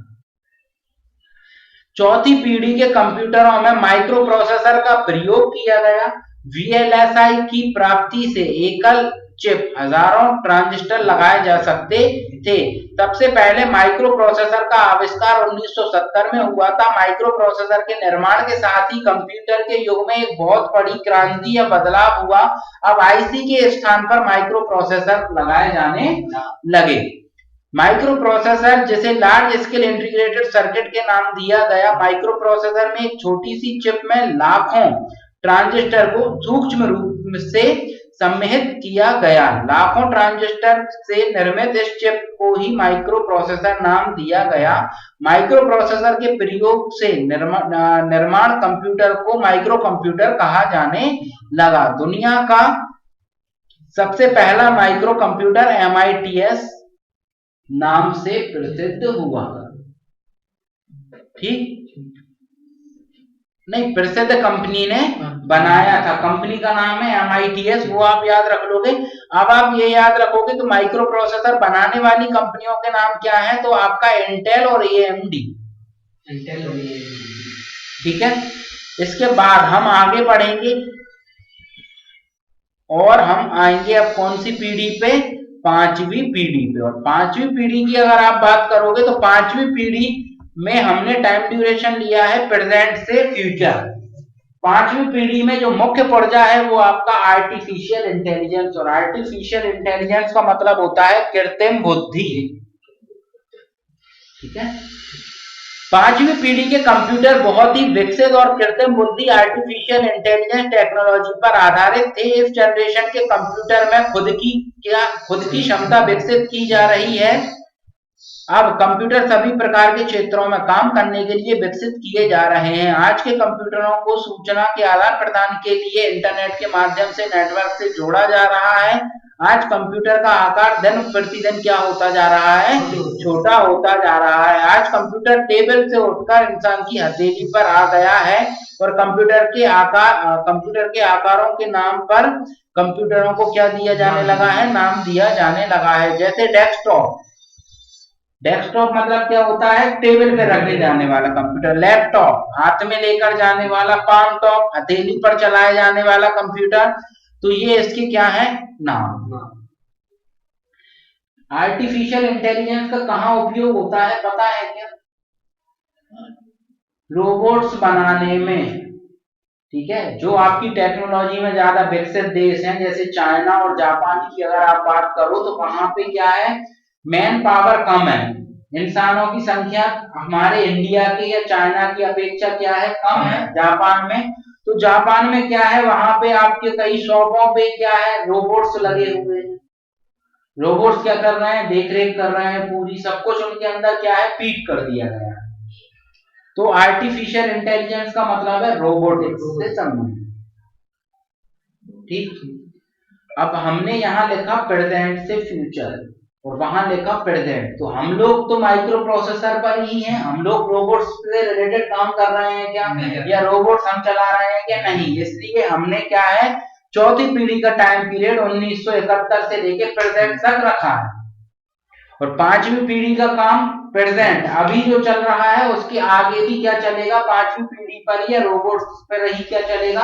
चौथी पीढ़ी के कंप्यूटरों में माइक्रो प्रोसेसर का प्रयोग किया गया। वीएलएसआई की प्राप्ति से एकल चिप हजारों ट्रांजिस्टर लगाए जा सकते थे। सबसे पहले माइक्रो प्रोसेसर का आविष्कार 1970 में हुआ था। माइक्रो प्रोसेसर के निर्माण के साथ ही कंप्यूटर के युग में एक बहुत बड़ी क्रांति या बदलाव हुआ। अब आईसी के स्थान पर माइक्रो प्रोसेसर लगाए जाने लगे। माइक्रो प्रोसेसर जिसे लार्ज स्केल इंटीग्रेटेड सर्किट के नाम दिया गया। माइक्रो प्रोसेसर में एक छोटी सी चिप में लाखों ट्रांजिस्टर को सूक्ष्म रूप से सम्मिलित किया गया। लाखों ट्रांजिस्टर से निर्मित इस चिप को ही माइक्रो प्रोसेसर नाम दिया गया। माइक्रो प्रोसेसर के प्रयोग से निर्माण कंप्यूटर को माइक्रो कंप्यूटर कहा जाने लगा। दुनिया का सबसे पहला माइक्रो कंप्यूटर MITS नाम से प्रसिद्ध हुआ। ठीक नहीं, प्रसिद्ध कंपनी ने बनाया था, कंपनी का नाम है MITS, वो आप याद रख लोगे। अब आप ये याद रखोगे कि माइक्रो प्रोसेसर बनाने वाली कंपनियों के नाम क्या है, तो आपका इंटेल और AMD। ठीक है, इसके बाद हम आगे बढ़ेंगे और हम आएंगे अब कौन सी पीढ़ी पे, पांचवी पीढ़ी पे। और पांचवी पीढ़ी की अगर आप बात करोगे तो पांचवी पीढ़ी में हमने टाइम ड्यूरेशन लिया है प्रेजेंट से फ्यूचर। पांचवी पीढ़ी में जो मुख्य पर्जा है वो आपका आर्टिफिशियल इंटेलिजेंस। और आर्टिफिशियल इंटेलिजेंस का मतलब होता है कृत्रिम बुद्धि। ठीक है, पांचवी पीढ़ी के कंप्यूटर बहुत ही विकसित और कृत्रिम बुद्धि आर्टिफिशियल इंटेलिजेंस टेक्नोलॉजी पर आधारित थे। इस जनरेशन के कंप्यूटर में खुद की क्षमता विकसित की जा रही है। अब कंप्यूटर सभी प्रकार के क्षेत्रों में काम करने के लिए विकसित किए जा रहे हैं। आज के कंप्यूटरों को सूचना के आदान प्रदान के लिए इंटरनेट के माध्यम से नेटवर्क से जोड़ा जा रहा है। आज कंप्यूटर का आकार दिन प्रतिदिन क्या होता जा रहा है, छोटा होता जा रहा है। आज कंप्यूटर टेबल से उठकर इंसान की हथेली पर आ गया है। और कंप्यूटर के आकारों के नाम पर कंप्यूटरों को क्या दिया जाने लगा है, नाम दिया जाने लगा है। जैसे डेस्कटॉप मतलब क्या होता है, टेबल पे रखने जाने वाला कंप्यूटर। लैपटॉप हाथ में लेकर जाने वाला, पाम टॉप हथेली पर चलाए जाने वाला कंप्यूटर। तो ये इसके क्या है, नाम। आर्टिफिशियल इंटेलिजेंस का कहाँ उपयोग होता है पता है क्या, रोबोट्स बनाने में। ठीक है, जो आपकी टेक्नोलॉजी में ज्यादा विकसित देश हैं जैसे चाइना और जापान की अगर आप बात करो तो वहां पे क्या है, मैन पावर कम है, इंसानों की संख्या हमारे इंडिया की या चाइना की अपेक्षा क्या है, कम है जापान में। तो जापान में क्या है, वहां पे आपके कई शॉपों पे क्या है, रोबोट्स लगे हुए हैं। रोबोट्स क्या कर रहे हैं, देख रेख कर रहे हैं पूरी, सब कुछ उनके अंदर क्या है, फीड कर दिया गया है। तो आर्टिफिशियल इंटेलिजेंस का मतलब है रोबोटिक्स से संबंधित। ठीक, अब हमने यहाँ लिखा प्रेजेंट से फ्यूचर और वहां लिखा प्रेजेंट। तो हम लोग तो माइक्रो प्रोसेसर पर ही हैं, हम लोग रोबोट्स से रिलेटेड काम कर रहे हैं क्या, या रोबोट्स हम चला रहे हैं क्या, नहीं। इसलिए हमने क्या है, चौथी पीढ़ी का टाइम पीरियड 1971 से लेके प्रेजेंट तक रखा है। और पांचवी पीढ़ी का काम प्रेजेंट अभी जो चल रहा है उसके आगे भी क्या चलेगा, पांचवी पीढ़ी पर या रोबोट्स पर ही क्या चलेगा,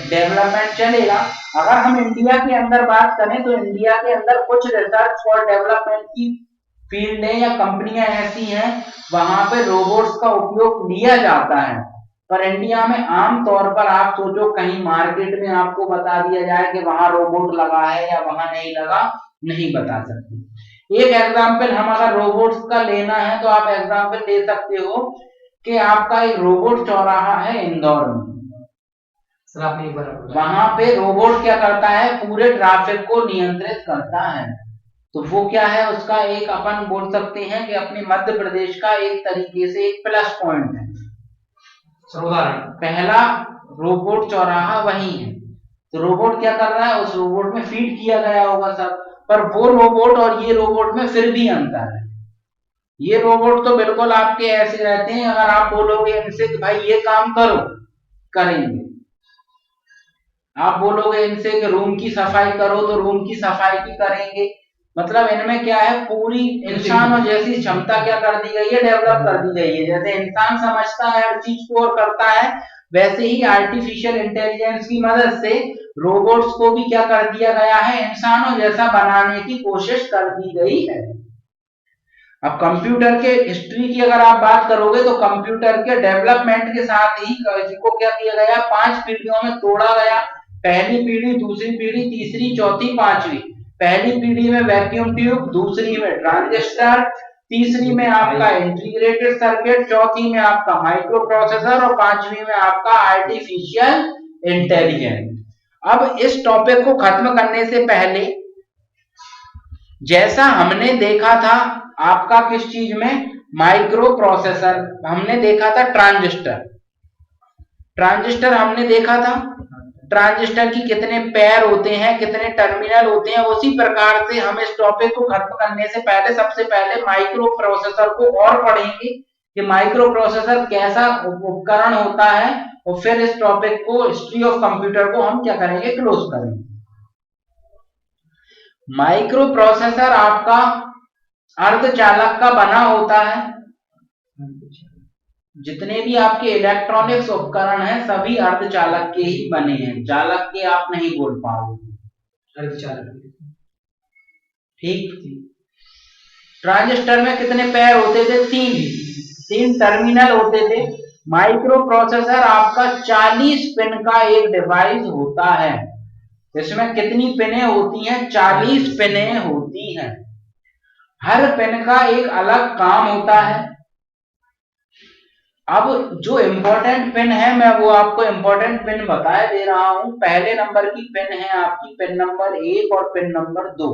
डेवलपमेंट चलेगा। अगर हम इंडिया के अंदर बात करें तो इंडिया के अंदर कुछ रिसर्च और डेवलपमेंट की फील्डें या कंपनियां ऐसी हैं वहां पे रोबोट्स का उपयोग लिया जाता है। पर इंडिया में आम तौर पर आप सोचो कहीं मार्केट में आपको बता दिया जाए कि वहां रोबोट लगा है या वहां नहीं लगा, नहीं बता सकते। एक एग्जाम्पल हम अगर रोबोट्स का लेना है तो आप एग्जाम्पल ले सकते हो कि आपका एक रोबोट चौराहा है इंदौर में। वहां पे रोबोट क्या करता है, पूरे ट्रैफिक को नियंत्रित करता है। तो वो क्या है, उसका एक अपन बोल सकते हैं कि अपने मध्य प्रदेश का एक तरीके से एक प्लस पॉइंट है। पहला रोबोट चौराहा वही है। तो रोबोट क्या कर रहा है, उस रोबोट में फीड किया गया होगा सब, पर वो रोबोट और ये रोबोट में फिर भी अंतर है। ये रोबोट तो बिल्कुल आपके ऐसे रहते हैं, अगर आप बोलोगे इनसे कि भाई ये काम करो, करेंगे। आप बोलोगे इनसे कि रूम की सफाई करो तो रूम की सफाई भी करेंगे। मतलब इनमें क्या है, पूरी इंसानों जैसी क्षमता क्या कर दी गई है, डेवलप कर दी गई है। जैसे इंसान समझता है हर चीज को और करता है, वैसे ही आर्टिफिशियल इंटेलिजेंस की मदद से रोबोट्स को भी क्या कर दिया गया है, इंसानों जैसा बनाने की कोशिश कर दी गई है। अब कंप्यूटर के हिस्ट्री की अगर आप बात करोगे तो कंप्यूटर के डेवलपमेंट के साथ ही इसको क्या किया गया, 5 पीढ़ियों में तोड़ा गया। पहली पीढ़ी, दूसरी पीढ़ी, तीसरी, चौथी, पांचवी। पहली पीढ़ी में वैक्यूम ट्यूब, दूसरी में ट्रांजिस्टर, तीसरी में आपका इंटीग्रेटेड सर्किट, चौथी में आपका माइक्रो प्रोसेसर और पांचवी में आपका आर्टिफिशियल इंटेलिजेंस। अब इस टॉपिक को खत्म करने से पहले, जैसा हमने देखा था आपका किस चीज में, माइक्रो प्रोसेसर, हमने देखा था ट्रांजिस्टर। ट्रांजिस्टर हमने देखा था, ट्रांजिस्टर की कितने पैर होते हैं, कितने टर्मिनल होते हैं। उसी प्रकार से हम इस टॉपिक को खत्म करने से पहले सबसे पहले माइक्रो प्रोसेसर को और पढ़ेंगे कि माइक्रो प्रोसेसर कैसा उपकरण होता है, और फिर इस टॉपिक को, हिस्ट्री ऑफ कंप्यूटर को हम क्या करेंगे, क्लोज करेंगे। माइक्रो प्रोसेसर आपका अर्धचालक का बना होता है। जितने भी आपके इलेक्ट्रॉनिक्स उपकरण हैं सभी अर्धचालक के ही बने हैं, चालक के आप नहीं बोल पाओगे, अर्धचालक। ठीक। ट्रांजिस्टर में कितने पैर होते थे, 3 टर्मिनल होते थे। माइक्रो प्रोसेसर आपका 40 पिन का एक डिवाइस होता है। इसमें कितनी पिनें होती हैं, 40 पिनें होती हैं। हर पिन का एक अलग काम होता है। अब जो इंपॉर्टेंट पिन है, मैं वो आपको इंपॉर्टेंट पिन बता दे रहा हूं। पहले नंबर की पिन है आपकी पिन नंबर 1 और पिन नंबर 2।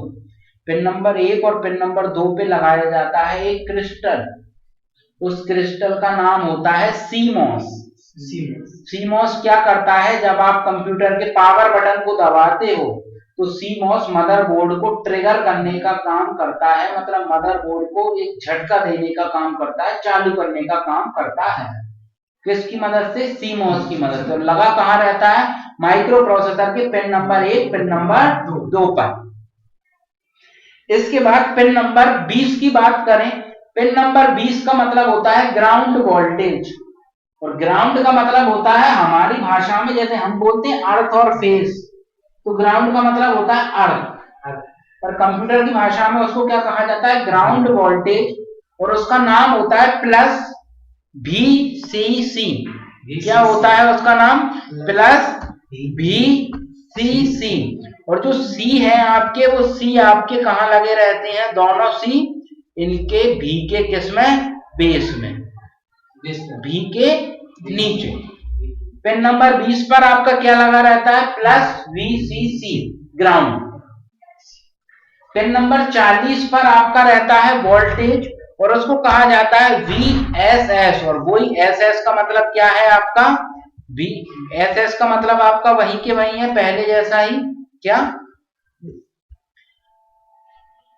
पिन नंबर 1 और पिन नंबर 2 पे लगाया जाता है एक क्रिस्टल। उस क्रिस्टल का नाम होता है सीमॉस। सीमॉस क्या करता है, जब आप कंप्यूटर के पावर बटन को दबाते हो तो सीमॉस मदरबोर्ड को ट्रिगर करने का काम करता है, मतलब मदरबोर्ड को एक झटका देने का काम करता है, चालू करने का काम करता है। किसकी मदद से, सीमॉस की मदद से। लगा कहां रहता है, माइक्रो प्रोसेसर के पिन नंबर 1 पिन नंबर 2 पर। इसके बाद पिन नंबर 20 की बात करें। पिन नंबर 20 का मतलब होता है ग्राउंड वोल्टेज, और ग्राउंड का मतलब होता है हमारी भाषा में, जैसे हम बोलते हैं अर्थ और फेस, तो ग्राउंड का मतलब होता है अर्थ, पर कंप्यूटर की भाषा में उसको क्या कहा जाता है, ग्राउंड वोल्टेज। और उसका नाम होता है प्लस VCC। क्या होता है उसका नाम, प्लस VCC। और जो C है आपके, वो C आपके कहां लगे रहते हैं, दोनों C इनके V के किसमें, बेस में, V के नीचे। पिन नंबर 20 पर आपका क्या लगा रहता है, plus VCC, ground. Pin number 40 पर आपका रहता है वोल्टेज, और उसको कहा जाता है VSS। और वही SS का मतलब क्या है आपका, VSS का मतलब आपका वही के वही है, पहले जैसा ही। क्या,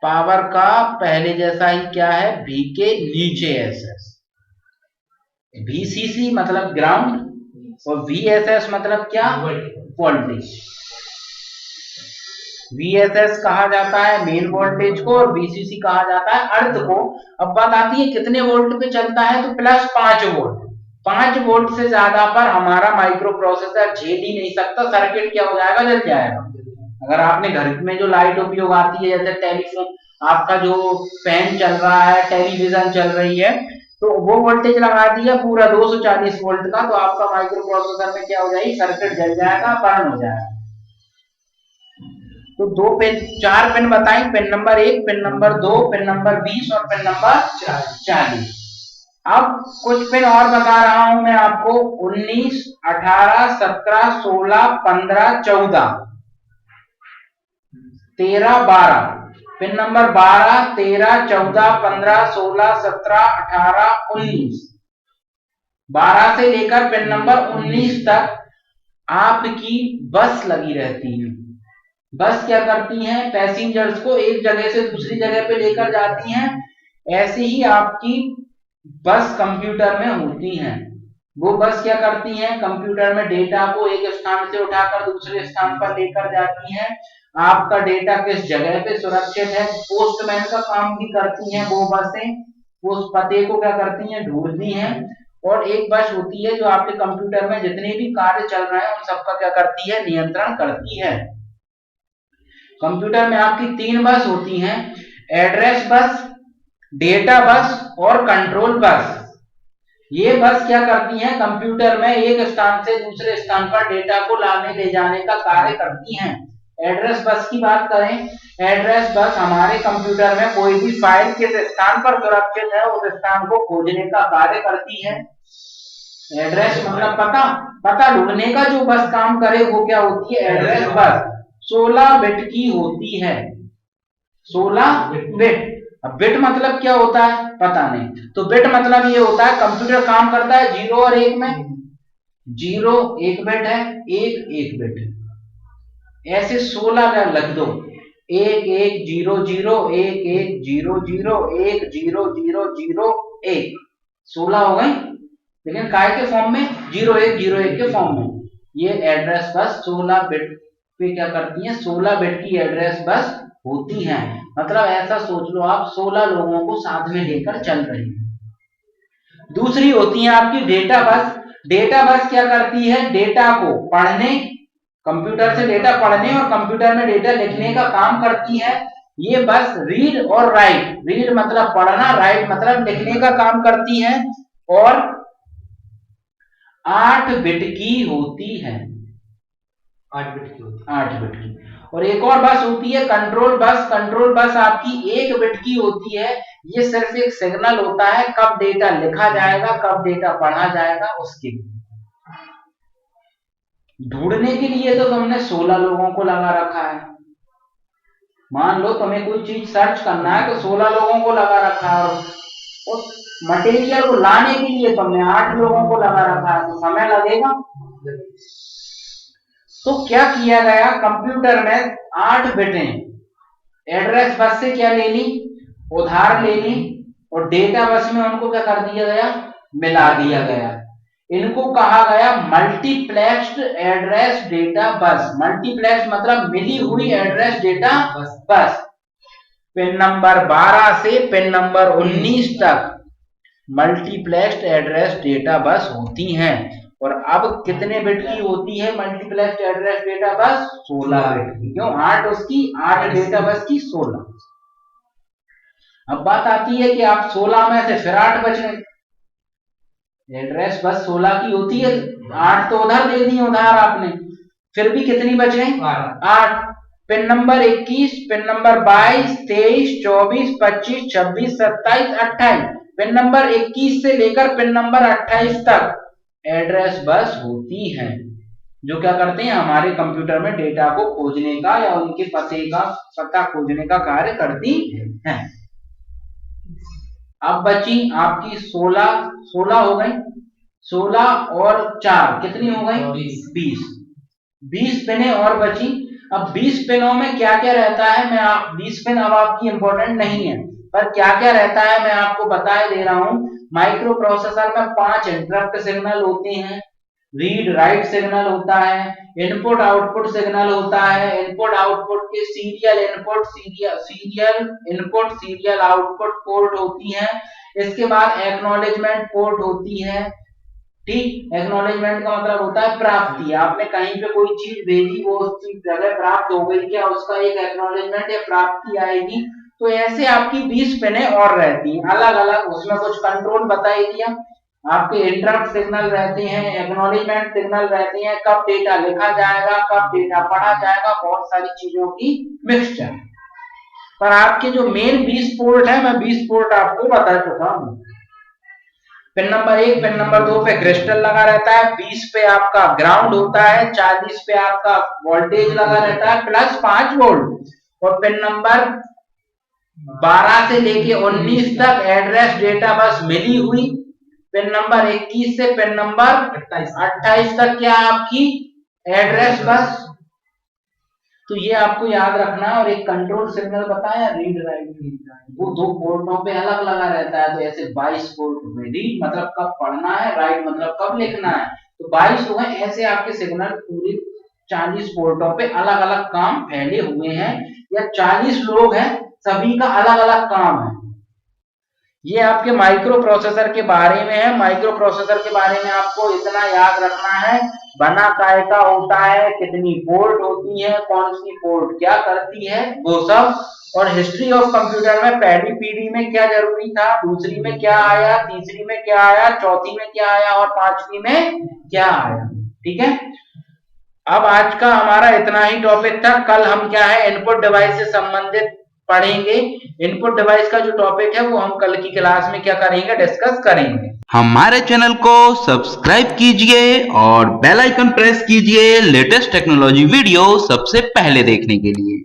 पावर का पहले जैसा ही क्या है, V के नीचे SS। VCC मतलब ग्राउंड, और VSS मतलब क्या, वोल्टेज। VSS कहा जाता है मेन वोल्टेज को, और VCC कहा जाता है अर्थ को। अब बात आती है कितने वोल्ट पे चलता है, तो प्लस 5 वोल्ट। 5 वोल्ट से ज्यादा पर हमारा माइक्रो प्रोसेसर झेल ही नहीं सकता, सर्किट क्या हो जाएगा, जल जाएगा। अगर आपने घर में जो लाइट उपयोग आती है, जैसे टेलीफोन, आपका जो फैन चल रहा है, टेलीविजन चल रही है, तो वो वोल्टेज लगा दिया पूरा 240 वोल्ट का, तो आपका माइक्रो प्रोसेसर में क्या हो जाएगी, सर्किट जल जाएगा, बर्न हो जाएगा। तो 2 पिन, 4 पिन बताई, pin number 1, pin number 2, pin number 20 और पिन नंबर 40। अब कुछ पिन और बता रहा हूं मैं आपको, 19, 18, 17, 16, 15, 14, 13, 12। Pin number 12, 13, 14, 15, 16, 17, 18, 19। 12 से लेकर पिन नंबर 19 तक आपकी बस लगी रहती है। बस क्या करती हैं, पैसेंजर्स को एक जगह से दूसरी जगह पे लेकर जाती हैं। ऐसे ही आपकी बस कंप्यूटर में होती हैं। वो बस क्या करती हैं, कंप्यूटर में डेटा को एक स्थान से उठाकर दूसरे स्थान पर लेकर जाती हैं। आपका डेटा किस जगह पे सुरक्षित है, पोस्टमैन का काम भी करती हैं वो बसें, उस पते को क्या करती हैं, ढूंढती हैं। और एक बस होती है जो आपके कंप्यूटर में जितने भी कार्य चल रहे हैं उन सबका क्या करती है, नियंत्रण करती है। कंप्यूटर में आपकी 3 बस होती हैं, एड्रेस बस, डेटा बस और कंट्रोल बस। ये बस क्या करती हैं, कंप्यूटर में एक स्थान से दूसरे स्थान पर डेटा को लाने ले जाने का कार्य करती हैं। एड्रेस बस की बात करें, एड्रेस बस हमारे कंप्यूटर में कोई भी फाइल किस स्थान पर सुरक्षित है उस स्थान को खोजने का कार्य करती है। एड्रेस मतलब पता ढूंढने का जो बस काम करे वो क्या होती है, एड्रेस बस। 16 बिट की होती है, 16 बिट। अब बिट मतलब क्या होता है पता नहीं, तो बिट मतलब ये होता है कंप्यूटर काम करता है 0 और 1 में। 0 1 बिट है, 1 1 बिट है, ऐसे 16 का लग दो, 1 1 0 0 1 1 0 0 1 0 0 0 1, 16 हो गई, लेकिन काय के फॉर्म में, 0 1 0 1 के फॉर्म में। ये एड्रेस बस 16 बिट पे क्या करती है, 16 बिट की एड्रेस बस होती हैं। मतलब ऐसा सोच लो आप 16 लोगों को साथ में लेकर चल रही है। दूसरी होती है आपकी डेटा बस। डेटा बस क्या करती है, डेटा को पढ़ने, कंप्यूटर से डेटा पढ़ने और कंप्यूटर में डेटा लिखने का काम करती है। ये बस रीड और राइट, रीड मतलब पढ़ना, राइट मतलब लिखने का काम करती है और 8 बिट की होती है, 8 बिट की होती है, 8 बिट की। और एक और बस होती है कंट्रोल बस। कंट्रोल बस आपकी 1 बिट की होती है। ये सिर्फ एक सिग्नल होता है कब डेटा लिखा जाएगा, कब डेटा पढ़ा जाएगा उसके लिए। ढूंढने के लिए तो तुमने 16 लोगों को लगा रखा है। मान लो तुम्हें कोई चीज सर्च करना है तो 16 लोगों को लगा रखा है, और मटेरियल को लाने के लिए तुमने 8 लोगों को लगा रखा है, तो समय लगेगा। तो क्या किया गया, कंप्यूटर में 8 बिटें एड्रेस बस से क्या ले ली, उधार ले ली, और डेटा बस में उनको क्या कर दिया गया, मिला दिया गया। इनको कहा गया multiplexed address data bus. Multiplex मतलब मिली हुई address data bus. Pin number 12 से पिन नंबर 19 तक मल्टीप्लेक्स्ड एड्रेस डेटा बस होती हैं। और अब कितने बिट की होती है multiplexed address data bus, 16 bit की। क्यों, 8 उसकी, 8 डेटा बस की 16। अब बात आती है कि आप 16 में से फिर 8 बच गए, एड्रेस बस 16 की होती है, 8 तो उधर दे दी उधार आपने, फिर भी कितनी बच गई, 8। Pin number 21, pin number 22, 23, 24, 25, 26, 27, 28। Pin number 21 से लेकर पिन नंबर 28 तक एड्रेस बस होती है, जो क्या करते हैं, हमारे कंप्यूटर में डेटा को खोजने का या उनके पता खोजने का कार्य करती हैं। अब बची आपकी 16 हो गई, 16 और 4 कितनी हो गई, 20 पिनें और बची। अब 20 पिनों में क्या क्या रहता है, 20 पिन अब आपकी इंपॉर्टेंट नहीं है, पर क्या क्या रहता है मैं आपको बता दे रहा हूं। माइक्रो प्रोसेसर में 5 इंटरप्ट सिग्नल होते हैं, रीड राइट सिग्नल होता है, इनपुट आउटपुट सिग्नल होता है, इनपुट आउटपुट के serial input, serial input, serial output port होती है। इसके बाद एक्नॉलेजमेंट पोर्ट होती है। ठीक, एक्नॉलेजमेंट का मतलब होता है प्राप्ति, आपने कहीं पे कोई चीज भेजी, वो उस चीज जगह प्राप्त हो गई क्या, उसका एक एक्नॉलेजमेंट या प्राप्ति आएगी। तो ऐसे आपकी 20 पिनें और रहती हैं अलग अलग, उसमें कुछ कंट्रोल बता ही दिया। आपके इंटरप्ट सिग्नल रहते हैं, एक्नॉलेजमेंट सिग्नल रहते हैं, कब डेटा लिखा जाएगा, कब डेटा पढ़ा जाएगा, बहुत सारी चीजों की मिक्सचर। पर आपके जो मेन 20 पोर्ट है, मैं 20 पोर्ट आपको बता चुका हूं। पिन नंबर 1, पिन नंबर 2 पे क्रिस्टल लगा रहता है, 20 पे आपका ग्राउंड होता है, 40 पे आपका वोल्टेज लगा रहता है +5 वोल्ट, और पिन नंबर 12 से लेके 19 तक एड्रेस डेटा बस मिली हुई। पिन नंबर 21 से पिन नंबर 28 तक क्या आपकी एड्रेस बस। तो ये आपको याद रखना है। और एक कंट्रोल सिग्नल बताया, रीड राइट, वो 2 पोर्टों पे अलग लगा रहता है। तो ऐसे 22 पोर्ट हुए, रीड मतलब कब पढ़ना है, राइट मतलब कब लिखना है। तो 22 हुए, ऐसे आपके सिग्नल पूरी 40 पोर्टों पे अलग अलग काम फैले हुए हैं, या 40 लोग हैं, सभी का अलग अलग काम है। ये आपके माइक्रो प्रोसेसर के बारे में है। माइक्रो प्रोसेसर के बारे में आपको इतना याद रखना है, बना काय का होता है, कितनी पोर्ट होती है, कौन सी पोर्ट क्या करती है, वो सब। और हिस्ट्री ऑफ कंप्यूटर में पहली पीढ़ी में क्या जरूरी था, दूसरी में क्या आया, तीसरी में क्या आया, चौथी में क्या आया और पांचवी में क्या आया। ठीक है, अब आज का हमारा इतना ही टॉपिक था। कल हम क्या है, इनपुट डिवाइस से संबंधित पढ़ेंगे। इनपुट डिवाइस का जो टॉपिक है वो हम कल की क्लास में क्या करेंगे, डिस्कस करेंगे। हमारे चैनल को सब्सक्राइब कीजिए और बेल आइकन प्रेस कीजिए लेटेस्ट टेक्नोलॉजी वीडियो सबसे पहले देखने के लिए।